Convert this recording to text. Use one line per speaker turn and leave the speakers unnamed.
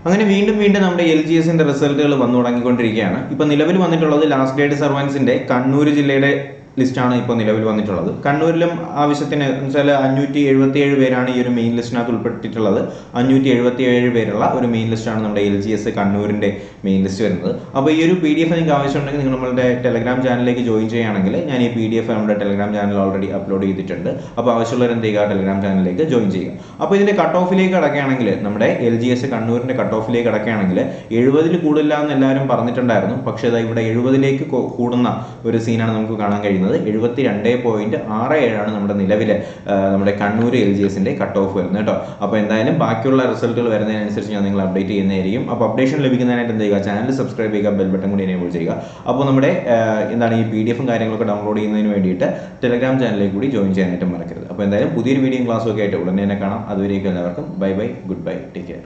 അങ്ങനെ വീണ്ടും നമ്മുടെ LGSന്റെ റിസൾട്ടുകൾ വന്നു തുടങ്ങിക്കൊണ്ടിരിക്കുകയാണ്. ഇപ്പോൾ നിലവിൽ വന്നിട്ടുള്ളത് ലാസ്റ്റ് ഗ്രേഡ് സർവൻസിന്റെ കണ്ണൂർ ജില്ലയുടെ ലിസ്റ്റാണ് ഇപ്പോൾ നിലവിൽ വന്നിട്ടുള്ളത്. കണ്ണൂരിലും ആവശ്യത്തിന് വെച്ചാൽ 577 പേരാണ് ഈ ഒരു മെയിൻ ലിസ്റ്റിനകത്ത് ഉൾപ്പെട്ടിട്ടുള്ളത്. 577 പേരുള്ള ഒരു മെയിൻ ലിസ്റ്റാണ് നമ്മുടെ LGS കണ്ണൂരിൻ്റെ മെയിൻ ലിസ്റ്റ് വരുന്നത്. അപ്പോൾ ഈ ഒരു PDF നിങ്ങൾക്ക് ആവശ്യമുണ്ടെങ്കിൽ നിങ്ങൾ നമ്മളുടെ ടെലഗ്രാം ചാനലിലേക്ക് ജോയിൻ ചെയ്യുകയാണെങ്കിൽ ഞാൻ ഈ PDF നമ്മുടെ ടെലഗ്രാം ചാനൽ ഓൾറെഡി അപ്ലോഡ് ചെയ്തിട്ടുണ്ട്. അപ്പോൾ ആവശ്യമുള്ളവർ എന്ത് ചെയ്യുക, ടെലഗ്രാം ചാനലിലേക്ക് ജോയിൻ ചെയ്യുക. അപ്പോൾ ഇതിൻ്റെ കട്ട് ഓഫിലേക്ക് കടക്കുകയാണെങ്കിൽ നമ്മുടെ LGS കണ്ണൂരിൻ്റെ കട്ട് ഓഫിലേക്ക് കടക്കുകയാണെങ്കിൽ 70-ൽ കൂടില്ല എന്ന് എല്ലാവരും പറഞ്ഞിട്ടുണ്ടായിരുന്നു. പക്ഷേ അത് ഇവിടെ 70-ലേക്ക് കൂടുന്ന ഒരു സീനാണ് നമുക്ക് കാണാൻ കഴിയുന്നത്. 72.67 നമ്മുടെ നിലവിലെ നമ്മുടെ കണ്ണൂർ LGSന്റെ കട്ട് ഓഫ് വരുന്നത് കേട്ടോ. അപ്പോൾ എന്തായാലും ബാക്കിയുള്ള റിസൾട്ടുകൾ വരുന്നതിനനുസരിച്ച് ഞാൻ നിങ്ങൾ അപ്ഡേറ്റ് ചെയ്യുന്നതായിരിക്കും. അപ്പോൾ അപ്ഡേഷൻ ലഭിക്കുന്നതിനായിട്ട് എന്ത് ചെയ്യുക, ചാനൽ സബ്സ്ക്രൈബ് ചെയ്യുക, ബെൽ ബട്ടൺ കൂടി എനേബിൾ ചെയ്യുക. അപ്പോൾ നമ്മുടെ ഈ PDF-ഉം കാര്യങ്ങളൊക്കെ ഡൗൺലോഡ് ചെയ്യുന്നതിന് വേണ്ടിയിട്ട് ടെലഗ്രാം ചാനലിലേക്ക് കൂടി ജോയിൻ ചെയ്യാനായിട്ട് മറക്കരുത്. അപ്പോൾ എന്തായാലും പുതിയൊരു വീഡിയോയും ക്ലാസ്സും ഒക്കെ ആയിട്ട് ഉടനെ തന്നെ കാണാം. അതുവരേക്കും എല്ലാവർക്കും bye bye, good bye, take care.